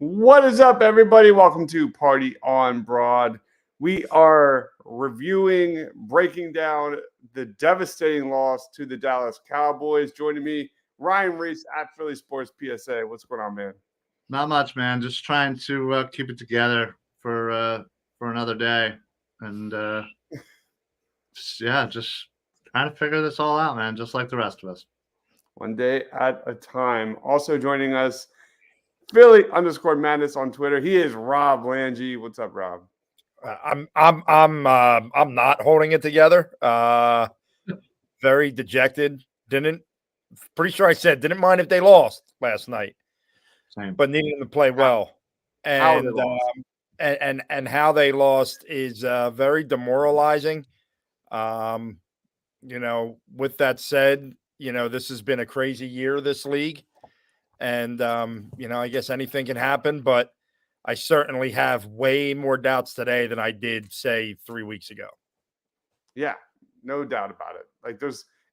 What is up, everybody? Welcome to Party on Broad. We are reviewing, breaking down the devastating loss to the Dallas Cowboys. Joining me, Ryan Reese at Philly Sports PSA. What's going on, man? Not much, man. Just trying to keep it together for another day, and just trying to figure this all out, man. Just like the rest of us. One day at a time. Also joining us, Philly_Madness on Twitter. He is Rob Lange. What's up, Rob? I'm not holding it together. Very dejected. Pretty sure I said didn't mind if they lost last night, Same. but needed them to play well. And and how they lost is very demoralizing. With that said, this has been a crazy year, this league. And, I guess anything can happen, but I certainly have way more doubts today than I did, say, 3 weeks ago. Yeah, no doubt about it.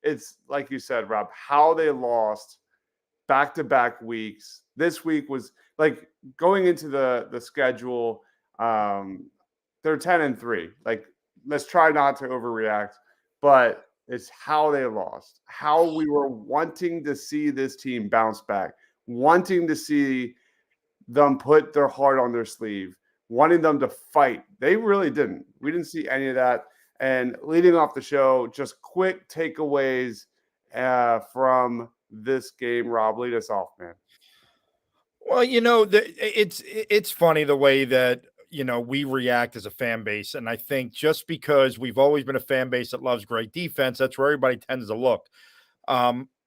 It's like you said, Rob, how they lost back-to-back weeks. This week was like going into the schedule. They're 10-3. Like, let's try not to overreact, but it's how they lost, how we were wanting to see this team bounce back, wanting to see them put their heart on their sleeve, wanting them to fight. They really didn't. We didn't see any of that. And leading off the show, just quick takeaways from this game. Rob, lead us off, man. Well, it's funny the way that we react as a fan base, and I think just because we've always been a fan base that loves great defense, that's where everybody tends to look.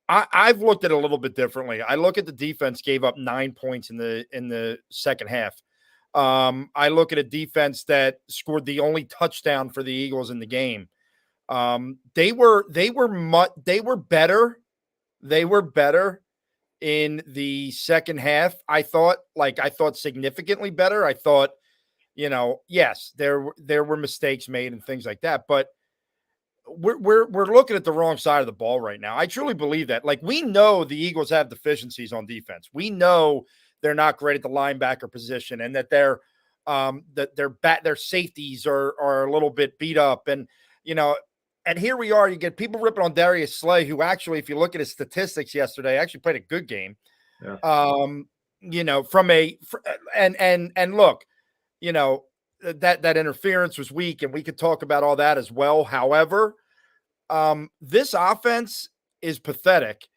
I've looked at it a little bit differently. I look at the defense gave up 9 points in the second half. I look at a defense that scored the only touchdown for the Eagles in the game. They were better. They were better in the second half. I thought significantly better. I thought, yes, there were mistakes made and things like that, but we're looking at the wrong side of the ball right now. I truly believe that. Like, we know the Eagles have deficiencies on defense. We know they're not great at the linebacker position, and that their safeties are a little bit beat up. And and here we are. You get people ripping on Darius Slay, who actually, if you look at his statistics yesterday, actually played a good game. Yeah. Look, that interference was weak, and we could talk about all that as well. However, this offense is pathetic,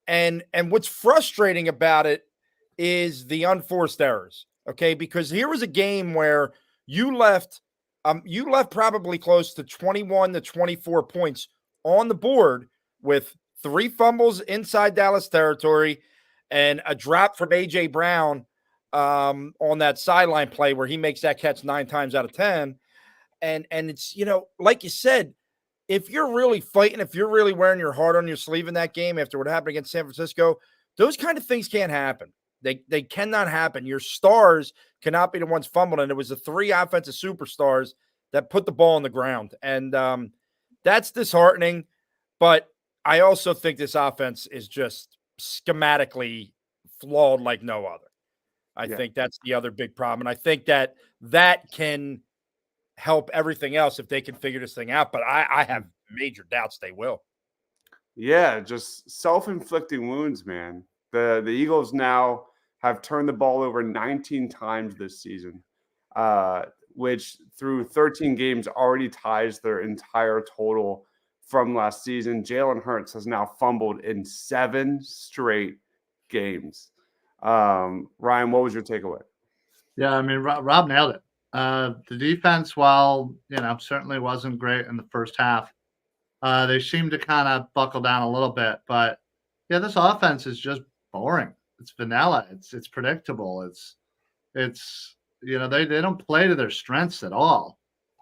and what's frustrating about it is the unforced errors. Okay, because here was a game where you left probably close to 21 to 24 points on the board with 3 fumbles inside Dallas territory and a drop from A.J. Brown on that sideline play where he makes that catch 9 times out of 10. And it's, like you said, if you're really fighting, if you're really wearing your heart on your sleeve in that game after what happened against San Francisco, those kind of things can't happen. They cannot happen. Your stars cannot be the ones fumbled. And it was the 3 offensive superstars that put the ball on the ground. And that's disheartening. But I also think this offense is just schematically flawed like no other. I think that's the other big problem. And I think that can help everything else if they can figure this thing out. But I have major doubts they will. Yeah, just self-inflicting wounds, man. The Eagles now have turned the ball over 19 times this season, which through 13 games already ties their entire total from last season. Jalen Hurts has now fumbled in 7 straight games. Ryan, what was your takeaway? Yeah, I mean, Rob nailed it. The defense, while certainly wasn't great in the first half, they seemed to kind of buckle down a little bit. But yeah, this offense is just boring. It's vanilla. It's predictable. It's they don't play to their strengths at all.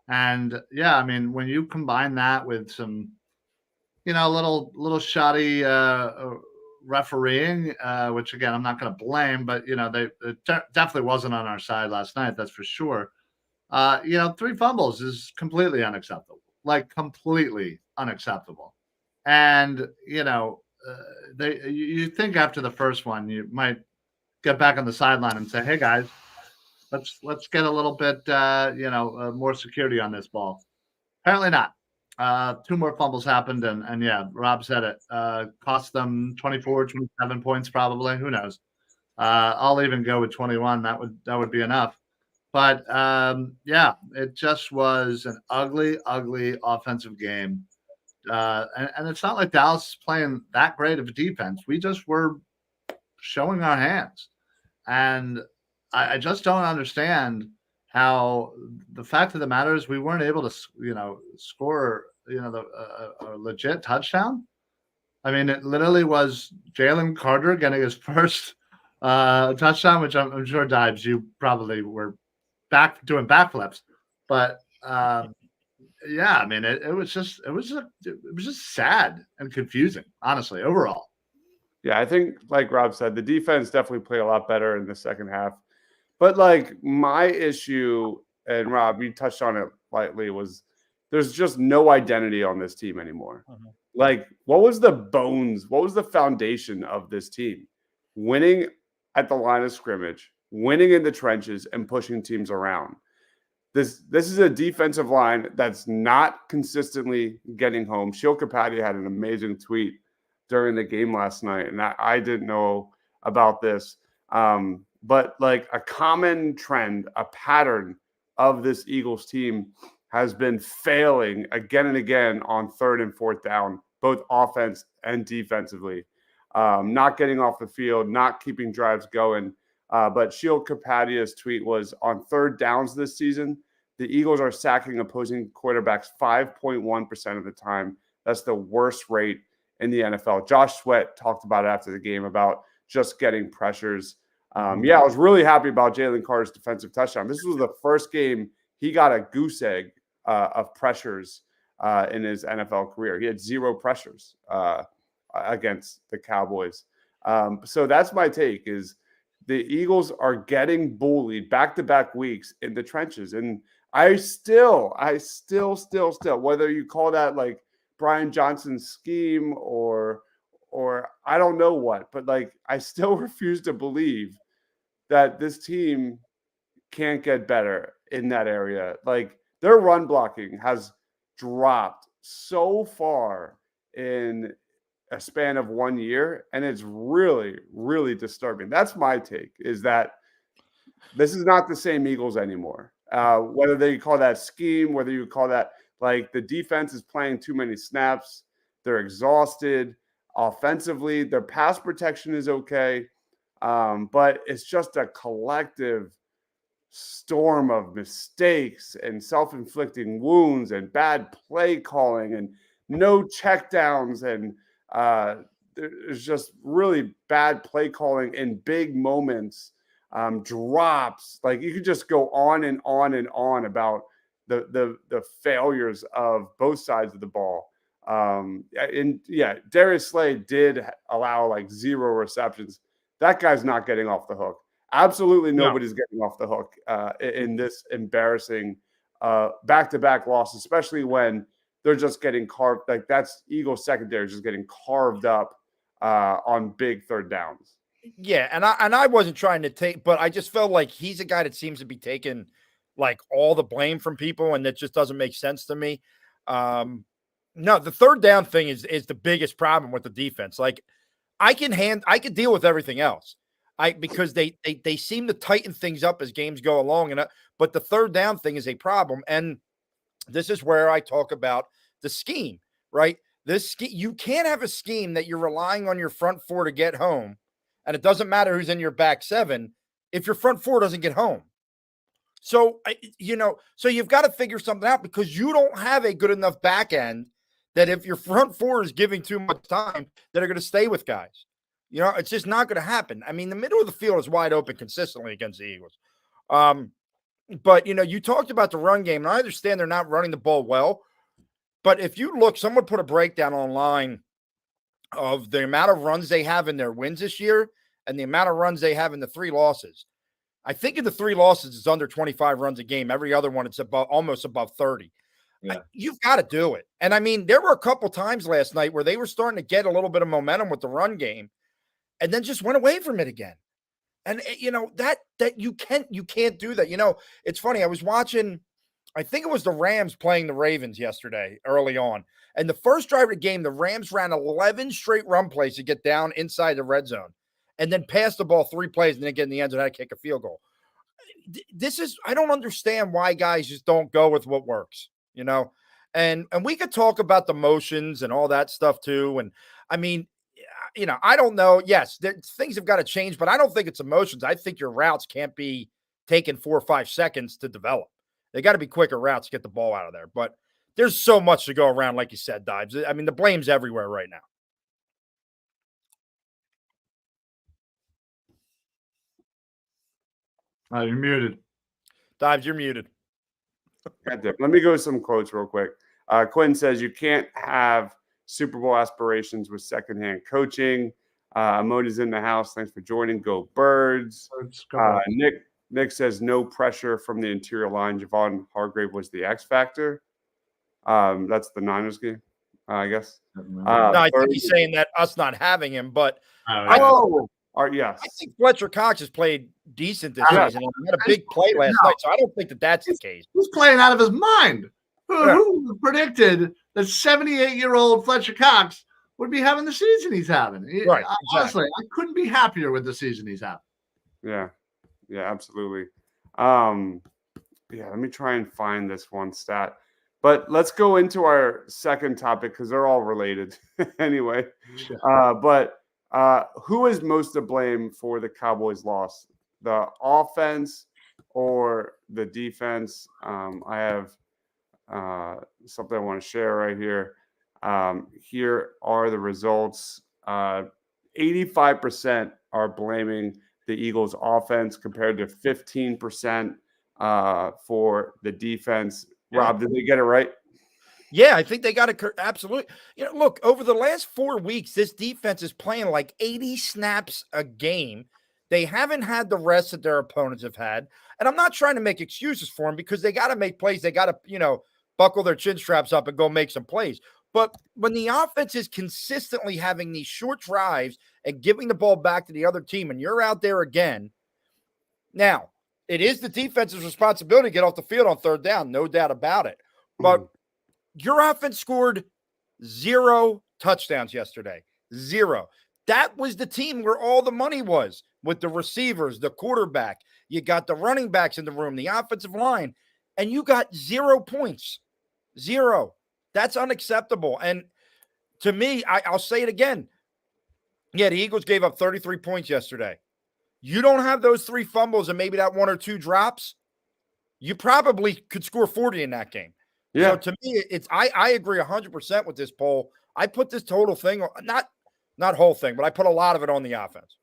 And yeah, I mean, when you combine that with some little shoddy refereeing, which again I'm not going to blame, but it definitely wasn't on our side last night. That's for sure. 3 fumbles is completely unacceptable. Like, completely unacceptable. And you think after the first one you might get back on the sideline and say, "Hey guys, let's get a little bit more security on this ball." Apparently not. Two more fumbles happened, and yeah, Rob said it. Cost them 24, 27 points probably. Who knows? I'll even go with 21. That would be enough. But yeah, it just was an ugly, ugly offensive game. And it's not like Dallas is playing that great of a defense. We just were showing our hands. And I just don't understand how the fact of the matter is we weren't able to, score, a legit touchdown. I mean, it literally was Jalen Carter getting his first touchdown, which I'm sure, Dives, you probably were back doing backflips. But yeah, I mean, it was just sad and confusing, honestly, overall. Yeah, I think, like Rob said, the defense definitely played a lot better in the second half. But like my issue, and Rob, you touched on it lightly, was there's just no identity on this team anymore. Like, what was the bones? What was the foundation of this team? Winning at the line of scrimmage, winning in the trenches, and pushing teams around. This is a defensive line that's not consistently getting home. Shield Kapadia had an amazing tweet during the game last night, and I didn't know about this. But like a common trend, a pattern of this Eagles team has been failing again and again on third and fourth down, both offense and defensively. Not getting off the field, not keeping drives going. But Shield Kapadia's tweet was, on third downs this season, the Eagles are sacking opposing quarterbacks 5.1% of the time. That's the worst rate in the NFL. Josh Sweat talked about it after the game about just getting pressures. Yeah, I was really happy about Jalen Carter's defensive touchdown. This was the first game he got a goose egg of pressures in his NFL career. He had 0 pressures against the Cowboys. So that's my take, is the Eagles are getting bullied back-to-back weeks in the trenches. And I still, whether you call that like Brian Johnson's scheme or I don't know what, but like I still refuse to believe that this team can't get better in that area. Like their run blocking has dropped so far in a span of 1 year, and it's really, really disturbing. That's my take, is that this is not the same Eagles anymore. Whether you call that scheme, whether you call that like the defense is playing too many snaps, they're exhausted. Offensively, their pass protection is okay, but it's just a collective storm of mistakes and self-inflicting wounds and bad play calling and no checkdowns, and there's just really bad play calling in big moments, drops. Like you could just go on and on and on about the failures of both sides of the ball. And yeah, Darius Slay did allow like 0 receptions. That guy's not getting off the hook. Absolutely nobody's getting off the hook in this embarrassing back-to-back loss, especially when they're just getting carved. Like that's Eagles secondary just getting carved up on big third downs. Yeah, and I wasn't trying to take, but I just felt like he's a guy that seems to be taking like all the blame from people, and that just doesn't make sense to me. No, the third down thing is the biggest problem with the defense. Like I can deal with everything else. Because they seem to tighten things up as games go along, but the third down thing is a problem, and this is where I talk about the scheme, right? You can't have a scheme that you're relying on your front four to get home, and it doesn't matter who's in your back seven if your front four doesn't get home. So so you've got to figure something out, because you don't have a good enough back end that if your front four is giving too much time, that are going to stay with guys. It's just not going to happen. I mean, the middle of the field is wide open consistently against the Eagles. But, you talked about the run game, and I understand they're not running the ball well. But if you look, someone put a breakdown online of the amount of runs they have in their wins this year and the amount of runs they have in the 3 losses. I think in the 3 losses, it's under 25 runs a game. Every other one, it's almost above 30. Yeah. You've got to do it. And, I mean, there were a couple times last night where they were starting to get a little bit of momentum with the run game, and then just went away from it again. And that you can't do that. It's funny. I was watching, I think it was the Rams playing the Ravens yesterday early on. And the first drive of the game, the Rams ran 11 straight run plays to get down inside the red zone and then passed the ball 3 plays and then get in the end zone and kick a field goal. I don't understand why guys just don't go with what works, and we could talk about the motions and all that stuff too. And I mean, I don't know. Yes, things have got to change, but I don't think it's emotions. I think your routes can't be taking 4 or 5 seconds to develop. They got to be quicker routes to get the ball out of there. But there's so much to go around, like you said, Dives. I mean, the blame's everywhere right now. You're muted. Dives, you're muted. Let me go with some quotes real quick. Quinn says, you can't have Super Bowl aspirations with secondhand coaching. Moni's in the house. Thanks for joining. Go Birds. Nick says, no pressure from the interior line. Javon Hargrave was the X factor. That's the Niners game, I guess. No, I think he's saying that us not having him, but yes. I think Fletcher Cox has played decent this season. He had a big play last night, so I don't think that's the case. He's playing out of his mind. Who predicted that 78-year-old Fletcher Cox would be having the season he's having? Right. Honestly, I couldn't be happier with the season he's having. Yeah, absolutely. Let me try and find this one stat. But let's go into our second topic because they're all related anyway. Who is most to blame for the Cowboys' loss? The offense or the defense? I have something I want to share right here. Here are the results. 85% are blaming the Eagles' offense compared to 15% for the defense. Rob, did they get it right? Yeah, I think they got it absolutely. Look, over the last 4 weeks, this defense is playing like 80 snaps a game. They haven't had the rest that their opponents have had. And I'm not trying to make excuses for them because they got to make plays. They got to, buckle their chin straps up and go make some plays. But when the offense is consistently having these short drives and giving the ball back to the other team and you're out there again, now, it is the defense's responsibility to get off the field on third down, no doubt about it. But your offense scored 0 touchdowns yesterday. 0. That was the team where all the money was with the receivers, the quarterback. You got the running backs in the room, the offensive line, and you got 0 points. 0. That's unacceptable. And to me, I'll say it again. Yeah, the Eagles gave up 33 points yesterday. You don't have those 3 fumbles and maybe that 1 or 2 drops, you probably could score 40 in that game. Yeah. So to me, I agree 100% with this poll. I put this total thing, not whole thing, but I put a lot of it on the offense.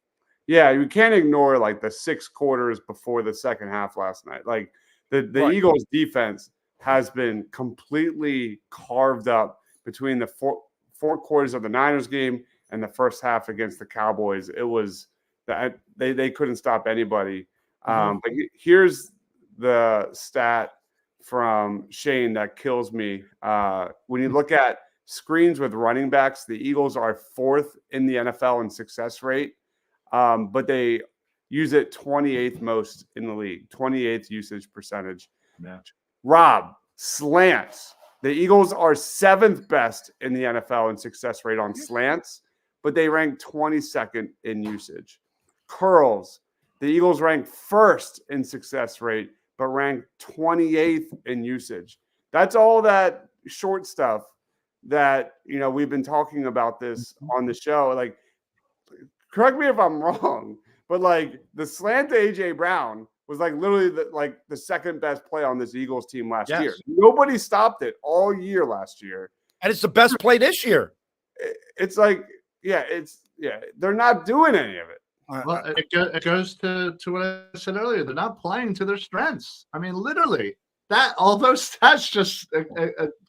Yeah, you can't ignore like the 6 quarters before the second half last night. Like the right. Eagles defense has been completely carved up between the four quarters of the Niners game and the first half against the Cowboys. It was that they couldn't stop anybody. But here's the stat from Shane that kills me. When you look at screens with running backs, the Eagles are 4th in the NFL in success rate, but they use it 28th most in the league, 28th usage percentage. Yeah. Rob, slants. The Eagles are 7th best in the NFL in success rate on slants, but they rank 22nd in usage. Curls. The Eagles rank 1st in success rate, but rank 28th in usage. That's all that short stuff that, we've been talking about this on the show. Like, correct me if I'm wrong, but like the slant to AJ Brown was like literally the second best play on this Eagles team last year. Nobody stopped it all year last year. And it's the best play this year. It's like, they're not doing any of it. Well, it goes to what I said earlier. They're not playing to their strengths. I mean, literally, all those stats just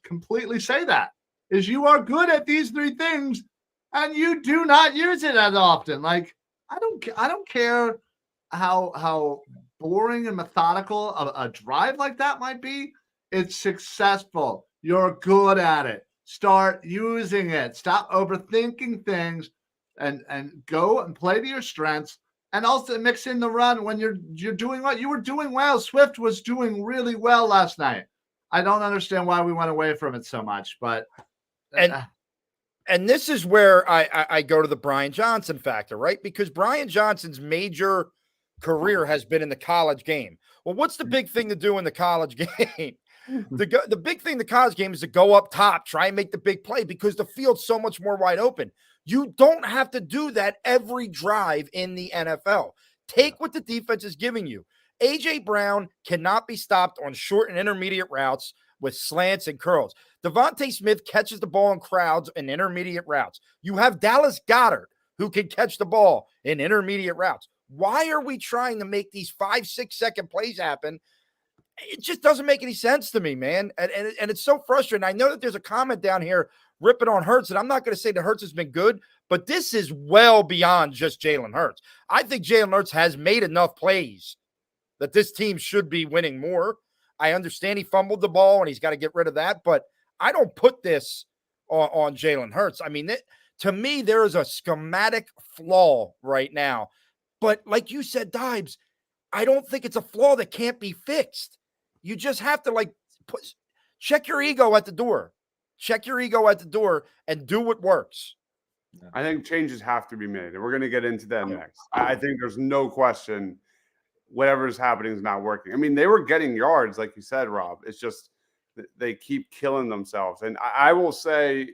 completely say that is you are good at these 3 things, and you do not use it as often. Like I don't care how boring and methodical a drive like that might be. It's successful. You're good at it. Start using it. Stop overthinking things. And go and play to your strengths and also mix in the run when you're doing what you were doing well. Swift was doing really well last night. I don't understand why we went away from it so much, but and this is where I go to the Brian Johnson factor, right? Because Brian Johnson's major career has been in the college game. Well, what's the big thing to do in the college game? The big thing in the college game is to go up top, try and make the big play because the field's so much more wide open. You don't have to do that every drive in the NFL. Take what the defense is giving you. A.J. Brown cannot be stopped on short and intermediate routes with slants and curls. Devontae Smith catches the ball in crowds and intermediate routes. You have Dallas Goedert, who can catch the ball in intermediate routes. Why are we trying to make these 5-6 second plays happen? It just doesn't make any sense to me, man. And it's so frustrating. I know that there's a comment down here ripping on Hurts, and I'm not going to say that Hurts has been good, but this is well beyond just Jalen Hurts. I think Jalen Hurts has made enough plays that this team should be winning more. I understand he fumbled the ball and he's got to get rid of that, but I don't put this on Jalen Hurts. I mean, to me, there is a schematic flaw right now. But like you said, Dibes, I don't think it's a flaw that can't be fixed. You just have to check your ego at the door. Check your ego at the door and do what works. I think changes have to be made, and we're going to get into that next. I think there's no question whatever's happening is not working. I mean, they were getting yards, like you said, Rob. It's just they keep killing themselves. And I will say,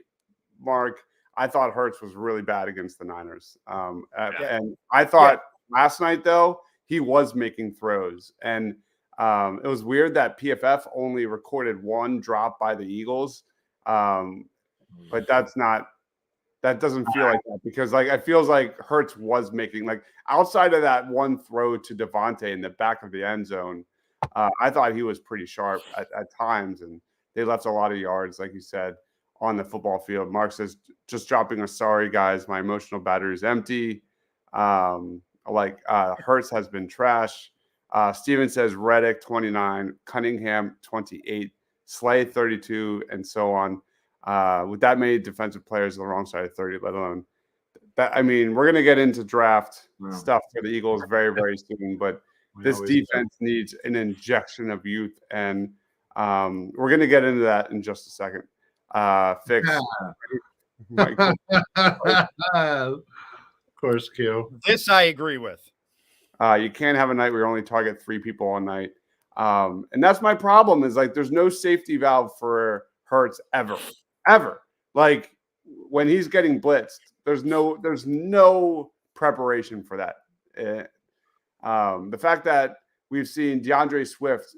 Mark, I thought Hurts was really bad against the Niners. And I thought last night, though, he was making throws. And it was weird that PFF only recorded one drop by the Eagles. But that doesn't feel like that because it feels like Hurts was making outside of that one throw to Devontae in the back of the end zone. I thought he was pretty sharp at times, and they left a lot of yards, like you said, on the football field. Mark says, just dropping a sorry, guys. My emotional battery is empty. Hurts has been trash. Steven says Reddick 29, Cunningham 28, Slay 32, and so on. With that many defensive players on the wrong side of 30, let alone that. I mean, we're going to get into draft stuff for the Eagles very, very soon, but this defense needs an injection of youth, and we're going to get into that in just a second. Fix. Of course, Q. This I agree with. You can't have a night where you only target 3 people all night. And that's my problem is there's no safety valve for Hurts ever. Like when he's getting blitzed, there's no preparation for that. The fact that we've seen DeAndre Swift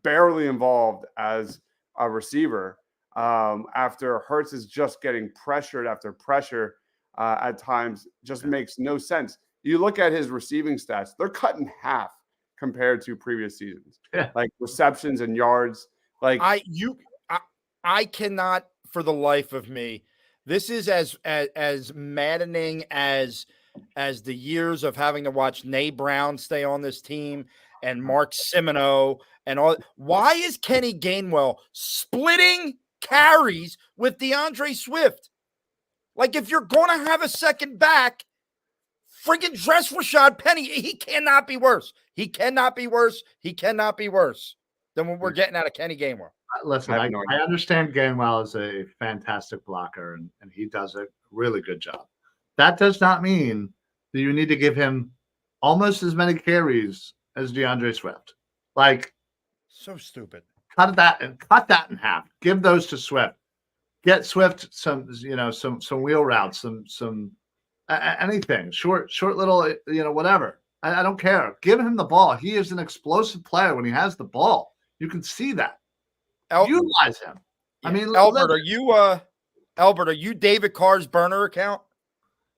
barely involved as a receiver after Hurts is just getting pressured after pressure at times just makes no sense. You look at his receiving stats; they're cut in half compared to previous seasons. Like receptions and yards. I cannot for the life of me. This is as maddening as the years of having to watch Nate Brown stay on this team and Mark Semino and all. Why is Kenny Gainwell splitting carries with DeAndre Swift? Like if you're going to have a second back, friggin' dress Rashad Penny. He cannot be worse. He cannot be worse than what we're getting out of Kenny Gainwell. Listen, I understand Gainwell is a fantastic blocker, and he does a really good job. That does not mean that you need to give him almost as many carries as DeAndre Swift. So stupid. Cut that in half. Give those to Swift. Get Swift some wheel routes, some anything short little whatever. I don't care. Give him the ball. He is an explosive player when he has the ball. You can see that. Utilize him. Yeah. I mean, Albert, are you David Carr's burner account?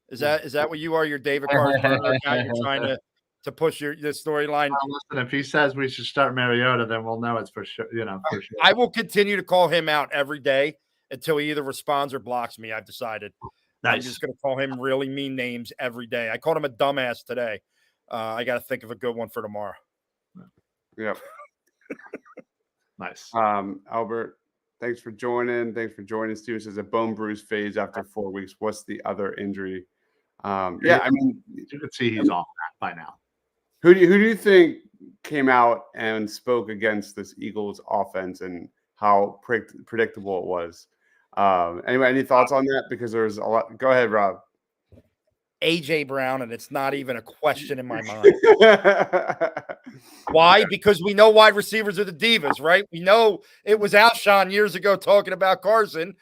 Is that what you are? Your David Carr's burner account? You're trying to push this storyline. Listen, if he says we should start Mariota, then we'll know it's for sure. For sure. I will continue to call him out every day until he either responds or blocks me. I've decided. Nice. I'm just going to call him really mean names every day. I called him a dumbass today. I got to think of a good one for tomorrow. Yep. Nice. Albert, thanks for joining. Steven says a bone bruise phase after 4 weeks. What's the other injury? Yeah, I mean, you could see he's off that by now. who do you think came out and spoke against this Eagles offense and how predictable it was? Anyway, any thoughts on that? Because there's a lot. Go ahead, Rob. AJ Brown, and it's not even a question in my mind. Why? Because we know wide receivers are the divas, right? We know it was Alshon years ago talking about Carson.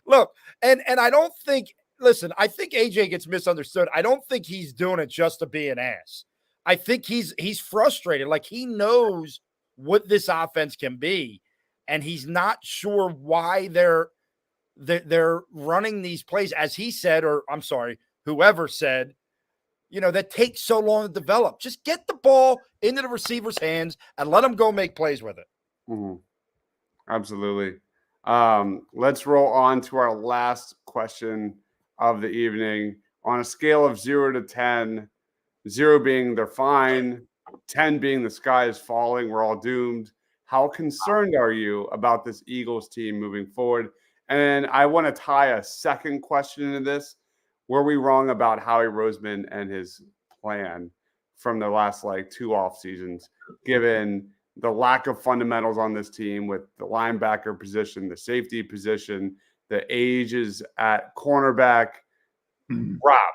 Look, and I don't think. Listen, I think AJ gets misunderstood. I don't think he's doing it just to be an ass. I think he's frustrated. Like, he knows what this offense can be, and he's not sure why they're running these plays, as he said, or I'm sorry, whoever said, that takes so long to develop. Just get the ball into the receiver's hands and let them go make plays with it. Mm-hmm. Absolutely. Let's roll on to our last question of the evening. On a scale of 0 to 10, 0 being they're fine, 10 being the sky is falling, we're all doomed. How concerned are you about this Eagles team moving forward? And I want to tie a second question into this. Were we wrong about Howie Roseman and his plan from the last 2 off seasons, given the lack of fundamentals on this team with the linebacker position, the safety position, the ages at cornerback? Rob.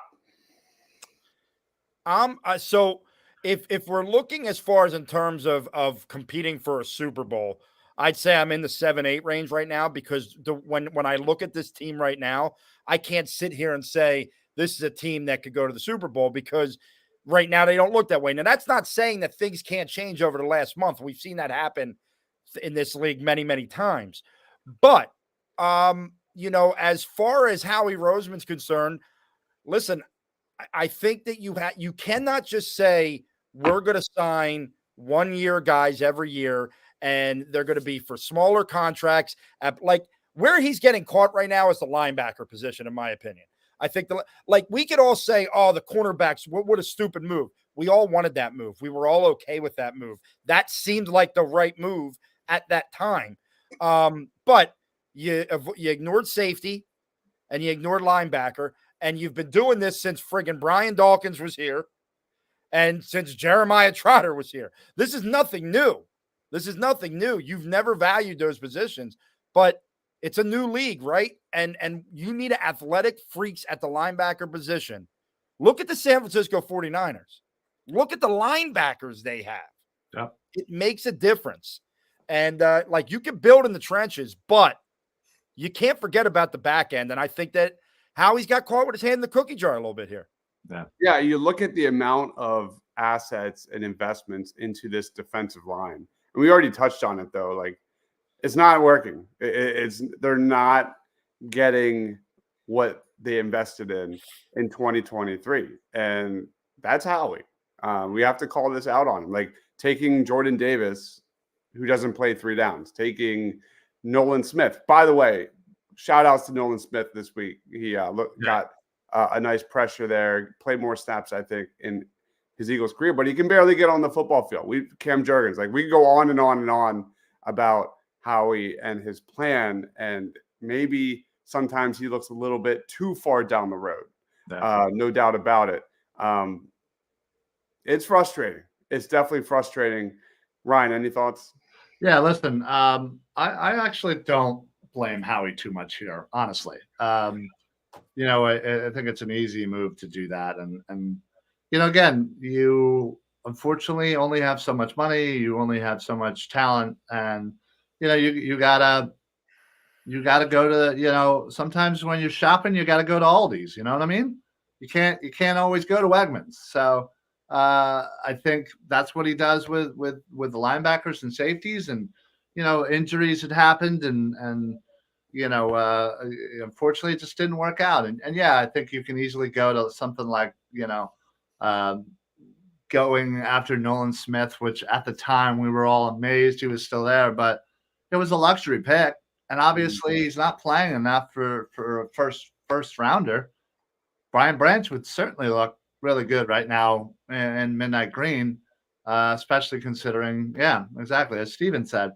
So if we're looking as far as in terms of competing for a Super Bowl, I'd say I'm in the 7-8 range right now, because when I look at this team right now, I can't sit here and say this is a team that could go to the Super Bowl, because right now they don't look that way. Now, that's not saying that things can't change over the last month. We've seen that happen in this league many, many times. But, as far as Howie Roseman's concerned, listen, I think that you cannot just say we're going to sign 1-year guys every year and they're going to be for smaller contracts. Where he's getting caught right now is the linebacker position, in my opinion. I think we could all say, oh, the cornerbacks, what a stupid move. We all wanted that move. We were all okay with that move. That seemed like the right move at that time. But you ignored safety and you ignored linebacker, and you've been doing this since friggin' Brian Dawkins was here and since Jeremiah Trotter was here. This is nothing new. You've never valued those positions, but it's a new league, right? And you need athletic freaks at the linebacker position. Look at the San Francisco 49ers. Look at the linebackers they have. Yep. It makes a difference. And you can build in the trenches, but you can't forget about the back end. And I think that Howie's got caught with his hand in the cookie jar a little bit here. Yeah, you look at the amount of assets and investments into this defensive line. And we already touched on it, though. It's not working. They're not getting what they invested in 2023. And that's Howie. We have to call this out on him. Taking Jordan Davis, who doesn't play 3 downs, taking Nolan Smith. By the way, shout outs to Nolan Smith this week. He got a nice pressure there, played more snaps, I think, in his Eagles career, but he can barely get on the football field. Cam Jurgens, we could go on and on and on about Howie and his plan, and maybe sometimes he looks a little bit too far down the road. No doubt about it. It's frustrating. It's definitely frustrating. Ryan, any thoughts? Yeah, listen, I actually don't blame Howie too much here, honestly. I think it's an easy move to do that. And again, you unfortunately only have so much money, you only have so much talent, and you gotta go to sometimes when you're shopping, you gotta go to Aldi's. You know what I mean? You can't always go to Wegmans. So I think that's what he does with the linebackers and safeties, and injuries had happened, and unfortunately it just didn't work out. And yeah, I think you can easily go to something like going after Nolan Smith, which at the time we were all amazed he was still there, but it was a luxury pick, and obviously he's not playing enough for a first rounder. Brian Branch would certainly look really good right now in midnight green, especially considering, yeah, exactly as Steven said.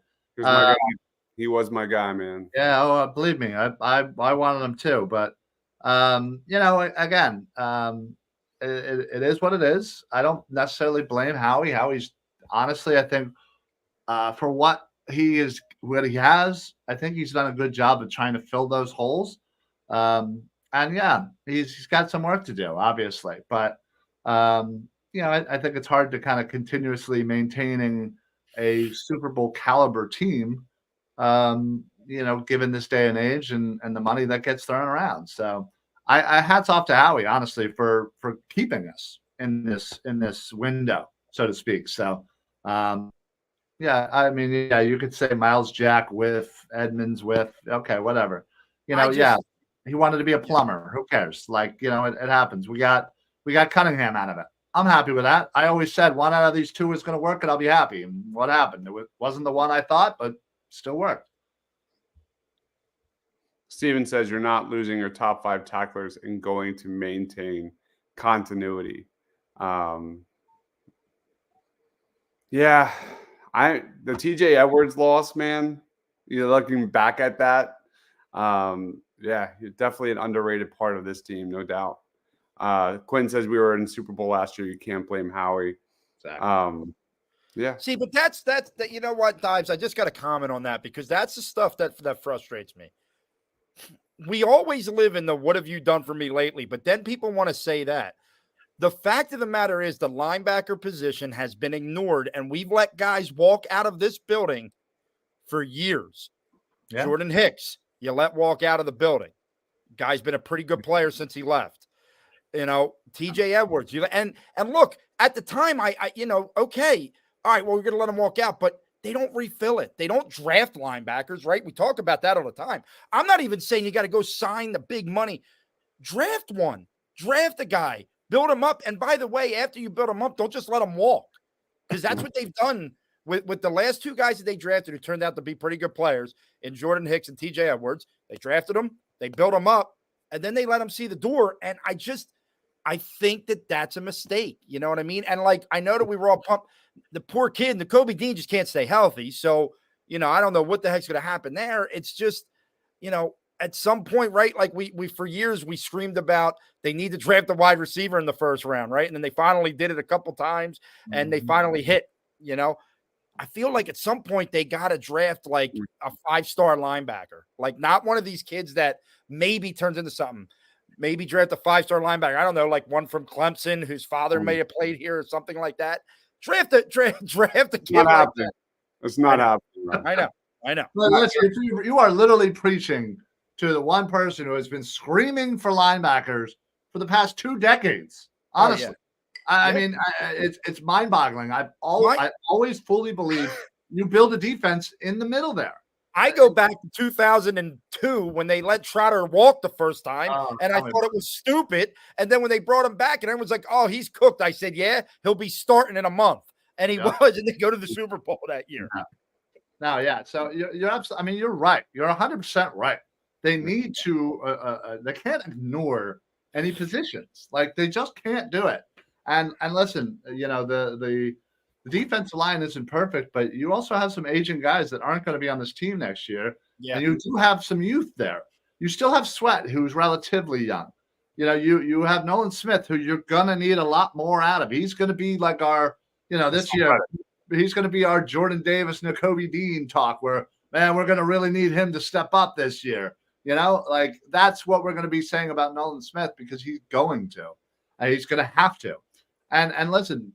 He was my guy, man. Yeah, believe me, I wanted him too, but Again, it is what it is. I don't necessarily blame Howie. Howie's honestly, I think, for what he has, I think he's done a good job of trying to fill those holes. And yeah, he's got some work to do, obviously, but I think it's hard to kind of continuously maintaining a Super Bowl caliber team, given this day and age and the money that gets thrown around. So I hats off to Howie, honestly, for keeping us in this window, so to speak. So yeah, I mean, yeah, you could say Miles Jack with Edmonds with okay, whatever. Yeah, he wanted to be a plumber. Who cares? Like, it happens. We got Cunningham out of it. I'm happy with that. I always said one out of these two is going to work, and I'll be happy. And what happened? It wasn't the one I thought, but still worked. Steven says you're not losing your top 5 tacklers and going to maintain continuity. Yeah, the TJ Edwards loss, man. Looking back at that, yeah, definitely an underrated part of this team, no doubt. Quinn says we were in Super Bowl last year. You can't blame Howie. Exactly. Yeah. See, but that's you know what, Dives? I just got to comment on that because that's the stuff that frustrates me. We always live in the "what have you done for me lately?" But then people want to say that. The fact of the matter is the linebacker position has been ignored, and we've let guys walk out of this building for years. Yeah. Jordan Hicks, you let walk out of the building. Guy's been a pretty good player since he left. TJ Edwards. And look, at the time, I okay, all right, well, we're going to let him walk out, but they don't refill it. They don't draft linebackers, right? We talk about that all the time. I'm not even saying you got to go sign the big money. Draft one. Draft a guy. Build him up. And by the way, after you build him up, don't just let him walk. Because that's what they've done with the last 2 guys that they drafted who turned out to be pretty good players in Jordan Hicks and TJ Edwards. They drafted them. They built them up. And then they let them see the door. And I think that's a mistake. You know what I mean? And I know that we were all pumped. The poor kid, the Kobe Dean just can't stay healthy. So, I don't know what the heck's going to happen there. It's just, at some point, right? Like we for years, we screamed about they need to draft a wide receiver in the first round, right? And then they finally did it a couple times and they finally hit, I feel like at some point they got to draft like a 5-star linebacker, like not one of these kids that maybe turns into something. Maybe draft a 5-star linebacker. I don't know, like one from Clemson whose father may have played here or something like that. Draft a kid like that. It's not happening. Right? I know. Listen, you are literally preaching to the one person who has been screaming for linebackers for the past 2 decades. Honestly, I mean, it's mind-boggling. I always fully believe you build a defense in the middle there. I go back to 2002 when they let Trotter walk the first time, and I thought it was stupid. And then when they brought him back, and everyone's like, "Oh, he's cooked," I said, "Yeah, he'll be starting in a month," and he was, and they go to the Super Bowl that year. No, yeah. So you're absolutely. I mean, you're right. You're 100% right. They need to. They can't ignore any positions. Like they just can't do it. And listen, the defensive line isn't perfect, but you also have some aging guys that aren't going to be on this team next year. Yeah. And you do have some youth there. You still have Sweat, who's relatively young. You have Nolan Smith, who you're going to need a lot more out of. He's going to be like our, this year, he's going to be our Jordan Davis, Nakobe Dean talk where, man, we're going to really need him to step up this year. Like that's what we're going to be saying about Nolan Smith because he's going to. He's going to have to. And listen,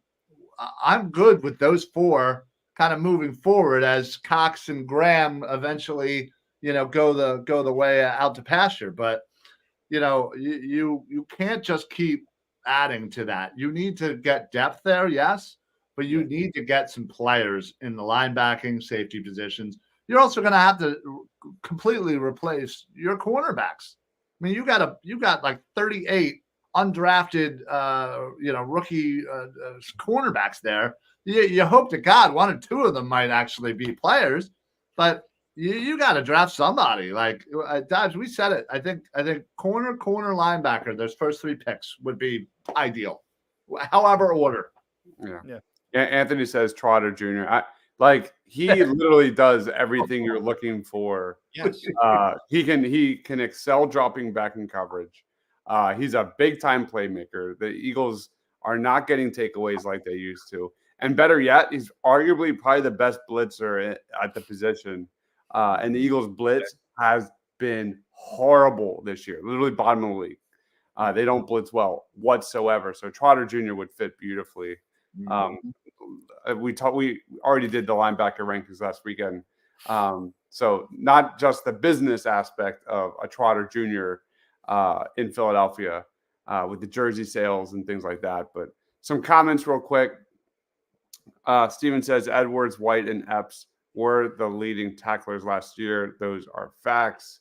I'm good with those 4 kind of moving forward as Cox and Graham eventually, go the way out to pasture. But you can't just keep adding to that. You need to get depth there, yes, but you need to get some players in the linebacking, safety positions. You're also going to have to completely replace your cornerbacks. I mean, you got like 38 undrafted, rookie cornerbacks there. You hope to God 1 or 2 of them might actually be players, but you got to draft somebody. Like Dodge, we said it. I think corner linebacker. Those first 3 picks would be ideal, however order. Yeah. Anthony says Trotter Jr. He literally does everything you're looking for. Yes. He can excel dropping back in coverage. He's a big-time playmaker. The Eagles are not getting takeaways like they used to. And better yet, he's arguably probably the best blitzer at the position. And the Eagles' blitz has been horrible this year, literally bottom of the league. They don't blitz well whatsoever. So Trotter Jr. would fit beautifully. We already did the linebacker rankings last weekend. So not just the business aspect of a Trotter Jr. In Philadelphia with the jersey sales and things like that, but some comments real quick. Steven says Edwards, White, and Epps were the leading tacklers last year. Those are facts.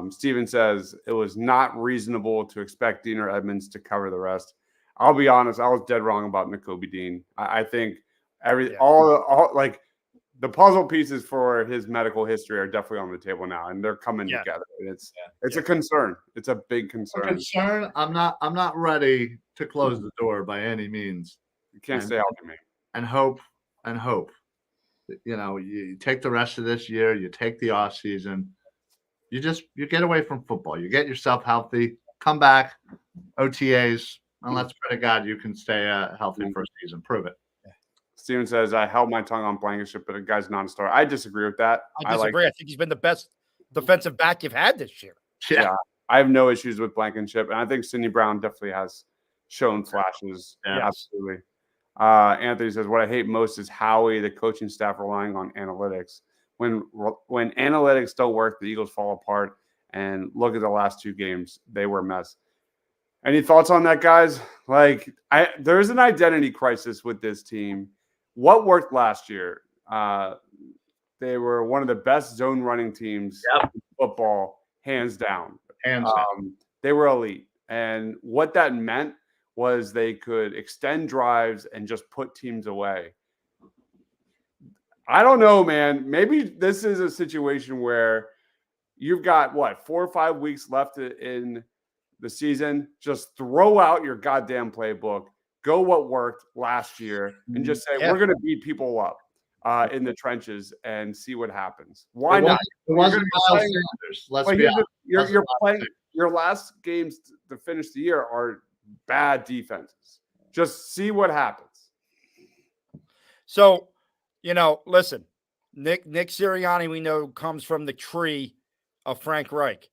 Steven says it was not reasonable to expect Dean or Edmonds to cover the rest. I'll be honest, I was dead wrong about Nakobe Dean. I think all like the puzzle pieces for his medical history are definitely on the table now, and they're coming together. And it's a concern. It's a big concern. I'm not ready to close the door by any means. You can't stay out to me. And hope. You take the rest of this year, you take the off season, you get away from football, you get yourself healthy, come back, OTAs, and let's pray to God you can stay healthy for a season. Prove it. Steven says, I held my tongue on Blankenship, but a guy's not a star. I disagree with that. I disagree. I think he's been the best defensive back you've had this year. Yeah. I have no issues with Blankenship, and I think Sidney Brown definitely has shown flashes. Yeah, absolutely. Anthony says, what I hate most is Howie, the coaching staff relying on analytics. When analytics don't work, the Eagles fall apart. And look at the last two games. They were a mess. Any thoughts on that, guys? There's an identity crisis with this team. What worked last year? They were one of the best zone running teams in football, hands down. They were elite. And what that meant was they could extend drives and just put teams away. I don't know, man. Maybe this is a situation where you've got, 4 or 5 weeks left in the season. Just throw out your goddamn playbook. Go what worked last year and just say, we're going to beat people up in the trenches and see what happens. Why not? It wasn't Miles Sanders. Let's be honest. You're playing your last games to finish the year are bad defenses. Just see what happens. So, listen, Nick Sirianni, we know, comes from the tree of Frank Reich.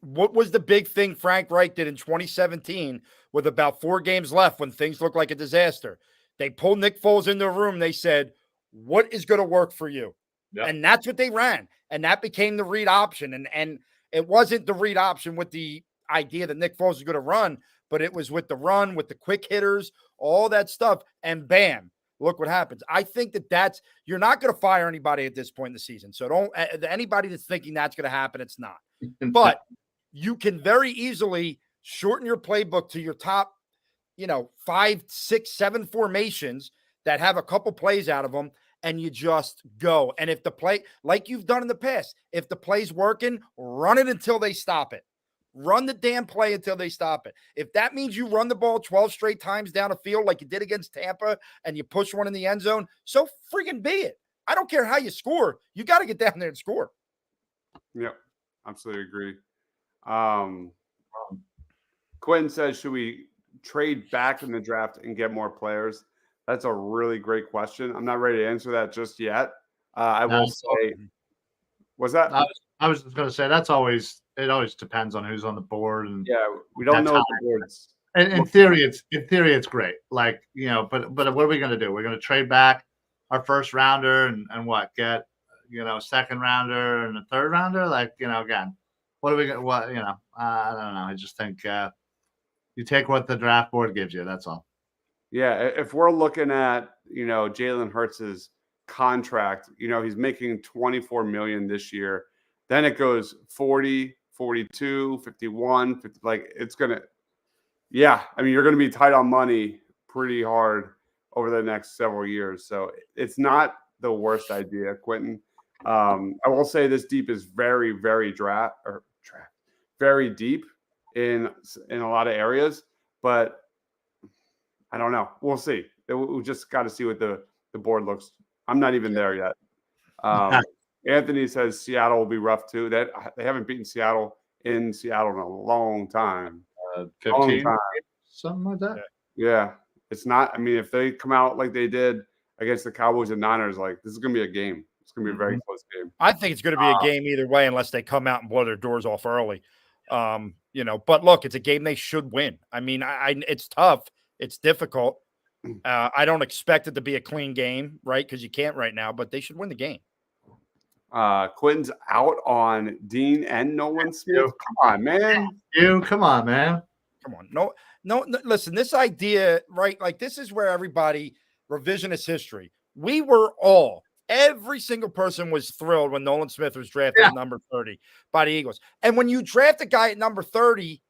What was the big thing Frank Reich did in 2017 with about 4 games left when things looked like a disaster? They pulled Nick Foles into a room. They said, what is going to work for you? Yep. And that's what they ran. And that became the read option. And it wasn't the read option with the idea that Nick Foles was going to run, but it was with the run, with the quick hitters, all that stuff. And bam, look what happens. I think you're not going to fire anybody at this point in the season. So anybody that's thinking that's going to happen, it's not. But you can very easily shorten your playbook to your top, 5, 6, 7 formations that have a couple plays out of them, and you just go. And if the play, like you've done in the past, if the play's working, run it until they stop it. Run the damn play until they stop it. If that means you run the ball 12 straight times down a field like you did against Tampa and you push one in the end zone, so freaking be it. I don't care how you score. You got to get down there and score. Yep, absolutely agree. Quentin says, should we trade back in the draft and get more players? That's a really great question. I'm not ready to answer that just yet. I will say, was that? I was just going to say it always depends on who's on the board. And we don't know the boards. And in theory, it's great. But what are we going to do? We're going to trade back our first rounder and get, second rounder and a third rounder. Again, what are we going to, I don't know. I just think you take what the draft board gives you. That's all. Yeah. If we're looking at, Jalen Hurts' contract, he's making $24 million this year. Then it goes 40, 42, 51, 50, it's going to, you're going to be tight on money pretty hard over the next several years. So it's not the worst idea, Quentin. I will say this deep is very, very very deep in a lot of areas, but I don't know. We'll see. We just got to see what the board looks. I'm not even there yet. Anthony says Seattle will be rough too. That they haven't beaten Seattle in Seattle in a long time. 15, time. something like that. Yeah. It's not. I mean, if they come out like they did against the Cowboys and Niners, like this is going to be a game. It's going to be a very close game. I think it's going to be a game either way, unless they come out and blow their doors off early. But look, it's a game they should win. I mean, it's tough. It's difficult. I don't expect it to be a clean game, right? Because you can't right now, but they should win the game. Quentin's out on Dean and Nolan Smith. Come on, man. Come on, man. Come on. No, listen, this idea, right? Like, this is where everybody, revisionist history. We were every single person was thrilled when Nolan Smith was drafted at number 30 by the Eagles. And when you draft a guy at number 30,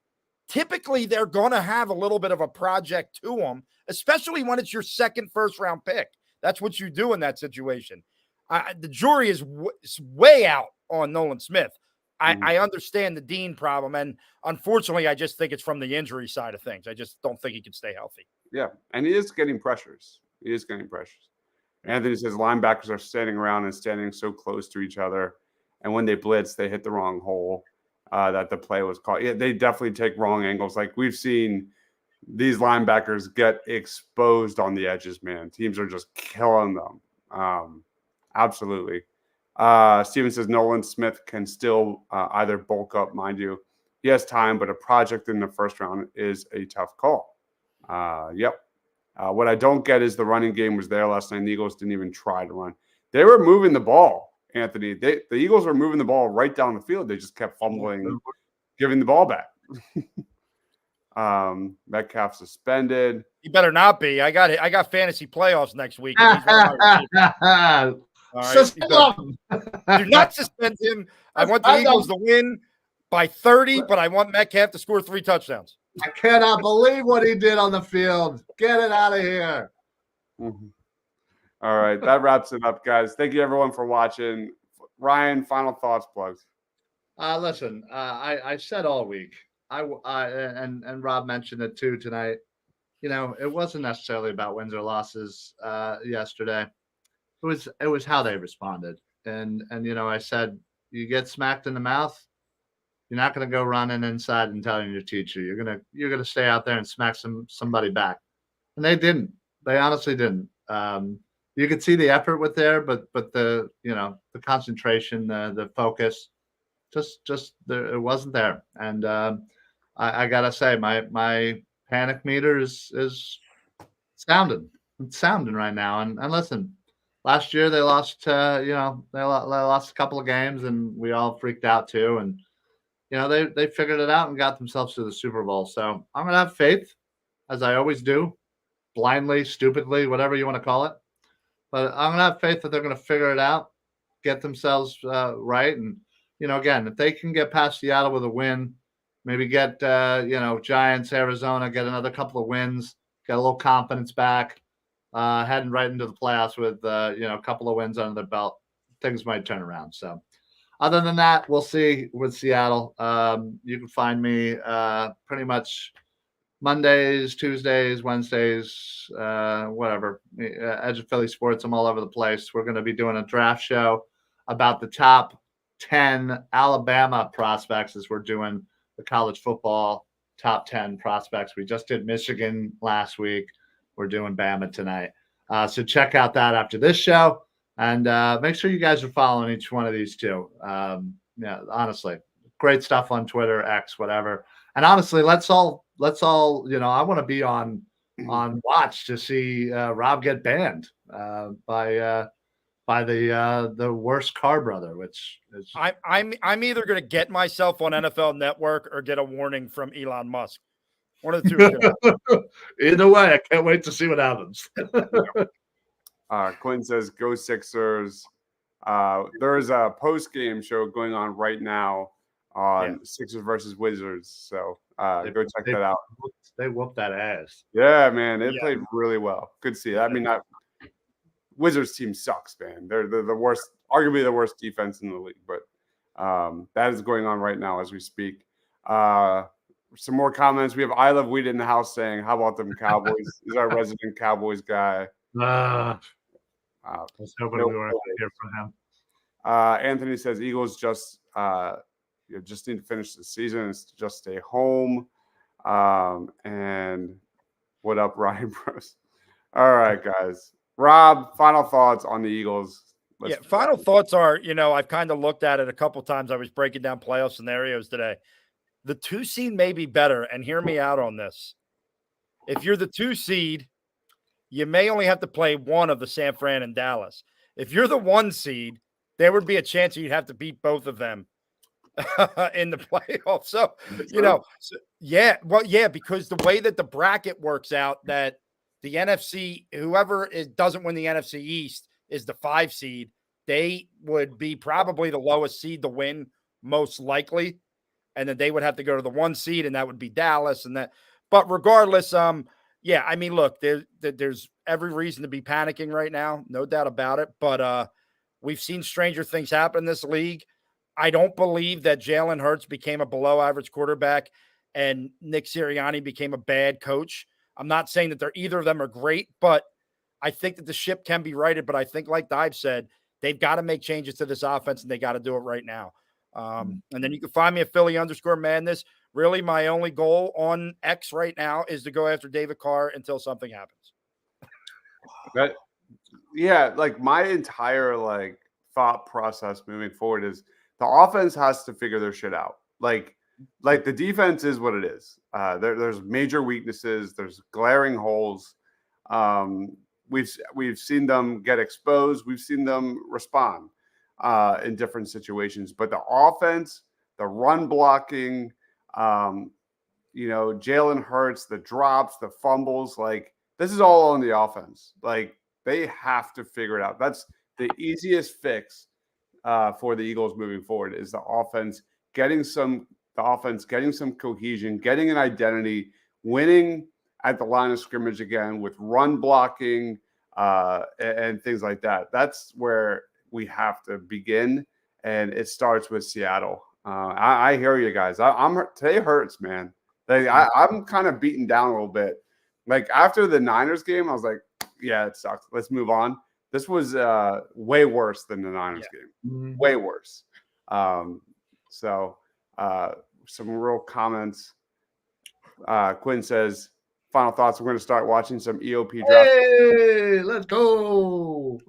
typically they're going to have a little bit of a project to them, especially when it's your second first-round pick. That's what you do in that situation. The jury is way out on Nolan Smith. I understand the Dean problem, and unfortunately, I just think it's from the injury side of things. I just don't think he can stay healthy. Yeah, and he is getting pressures. Anthony says linebackers are standing around and standing so close to each other, and when they blitz, they hit the wrong hole that the play was called. Yeah, they definitely take wrong angles. Like we've seen these linebackers get exposed on the edges, man. Teams are just killing them. Absolutely. Steven says Nolan Smith can still either bulk up, mind you. He has time, but a project in the first round is a tough call. Yep. What I don't get is the running game was there last night. The Eagles didn't even try to run. They were moving the ball, Anthony. The Eagles were moving the ball right down the field. They just kept fumbling, giving the ball back. Metcalf suspended. He better not be. I got fantasy playoffs next week. All right. Do not suspend him. I want the Eagles to win by 30, but I want Metcalf to score 3 touchdowns. I cannot believe what he did on the field. Get it out of here. Mm-hmm. All right. That wraps it up, guys. Thank you, everyone, for watching. Ryan, final thoughts, plugs. Listen, I said all week, and Rob mentioned it too tonight. It wasn't necessarily about wins or losses yesterday. It was how they responded. And I said, you get smacked in the mouth, you're not going to go running inside and telling your teacher. You're gonna stay out there and smack somebody back. And they didn't. They honestly didn't. You could see the effort with there, but the the concentration, the focus, just there, it wasn't there. And I gotta say, my panic meter is sounding. It's sounding right now. And listen. Last year they lost, they lost a couple of games, and we all freaked out too. And they figured it out and got themselves to the Super Bowl. So I'm gonna have faith, as I always do, blindly, stupidly, whatever you want to call it. But I'm gonna have faith that they're gonna figure it out, get themselves right, and again, if they can get past Seattle with a win, maybe get Giants, Arizona, get another couple of wins, get a little confidence back. Heading right into the playoffs with a couple of wins under their belt, things might turn around. So, other than that, we'll see with Seattle. You can find me pretty much Mondays, Tuesdays, Wednesdays, whatever. Edge of Philly Sports. I'm all over the place. We're going to be doing a draft show about the top 10 Alabama prospects as we're doing the college football top 10 prospects. We just did Michigan last week. We're doing Bama tonight. So check out that after this show. And make sure you guys are following each one of these too. Honestly, great stuff on Twitter, X, whatever. And honestly, let's all, I want to be on watch to see Rob get banned by the worst car brother, which is I'm either going to get myself on NFL Network or get a warning from Elon Musk. One of the two. Either way, I can't wait to see what happens. Quinn says, "Go Sixers." There is a post-game show going on right now on Sixers versus Wizards. So go check that out. They whooped that ass. Yeah, man, they played really well. Good to see that. I mean, that Wizards team sucks, man. They're the worst, arguably the worst defense in the league. But that is going on right now as we speak. Some more comments. We have I Love Weed in the house saying, "How about them Cowboys?" He's our resident Cowboys guy. I was hoping we weren't going to hear from him. Anthony says Eagles just need to finish the season and just stay home. And what up, Ryan Bros? All right, guys. Rob, final thoughts on the Eagles. Yeah, final thoughts are, I've kind of looked at it a couple times. I was breaking down playoff scenarios today. The 2 seed may be better, and hear me out on this. If you're the 2 seed, you may only have to play one of the San Fran and Dallas. If you're the 1 seed, there would be a chance you'd have to beat both of them in the playoffs. So, because the way that the bracket works out, that the NFC, whoever doesn't win the NFC East is the 5 seed. They would be probably the lowest seed to win, most likely. And then they would have to go to the 1 seed, and that would be Dallas. But regardless, look, there's every reason to be panicking right now, no doubt about it. But we've seen stranger things happen in this league. I don't believe that Jalen Hurts became a below-average quarterback and Nick Sirianni became a bad coach. I'm not saying that either of them are great, but I think that the ship can be righted. But I think, like Dive said, they've got to make changes to this offense, and they got to do it right now. And then you can find me at Philly_Madness. Really, my only goal on X right now is to go after David Carr until something happens. Like my entire thought process moving forward is the offense has to figure their shit out. Like the defense is what it is. There's major weaknesses. There's glaring holes. We've seen them get exposed. We've seen them respond in different situations. But the offense, the run blocking, Jalen Hurts, the drops, the fumbles, this is all on the offense. They have to figure it out. That's the easiest fix for the Eagles moving forward is the offense getting some cohesion, getting an identity, winning at the line of scrimmage again with run blocking and things like that. That's where we have to begin, and it starts with Seattle. I hear you guys. Today hurts, man. I'm kind of beaten down a little bit. After the Niners game, I was like, yeah, it sucks. Let's move on. This was way worse than the Niners game. Way worse. Some real comments. Quinn says, final thoughts. We're going to start watching some EOP draft. Hey, let's go.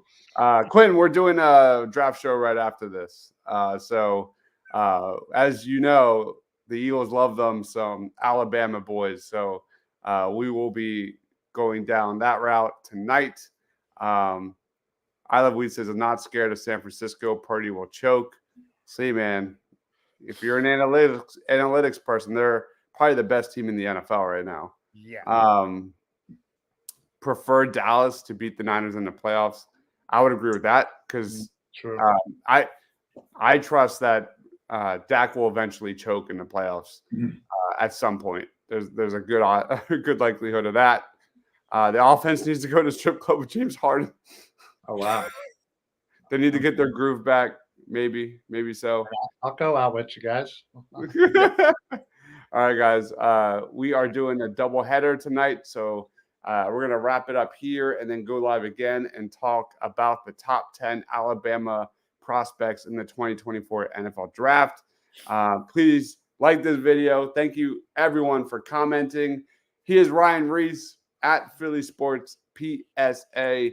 Quinn, we're doing a draft show right after this. As you know, the Eagles love them some Alabama boys. So we will be going down that route tonight. I Love Weed says, I'm not scared of San Francisco. Purdy will choke. See, man, if you're an analytics person, they're probably the best team in the NFL right now. Yeah. Prefer Dallas to beat the Niners in the playoffs. I would agree with that because I trust that Dak will eventually choke in the playoffs at some point. There's a good likelihood of that. The offense needs to go to the strip club with James Harden. Oh, wow. They need to get their groove back. Maybe so. I'll go out with you guys. All right, guys. We are doing a doubleheader tonight. So we're going to wrap it up here and then go live again and talk about the top 10 Alabama prospects in the 2024 NFL Draft. Please like this video. Thank you, everyone, for commenting. He is Ryan Reese at Philly Sports PSA.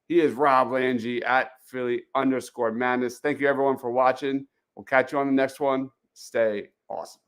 He is Rob Lange at Philly_Madness. Thank you, everyone, for watching. We'll catch you on the next one. Stay awesome.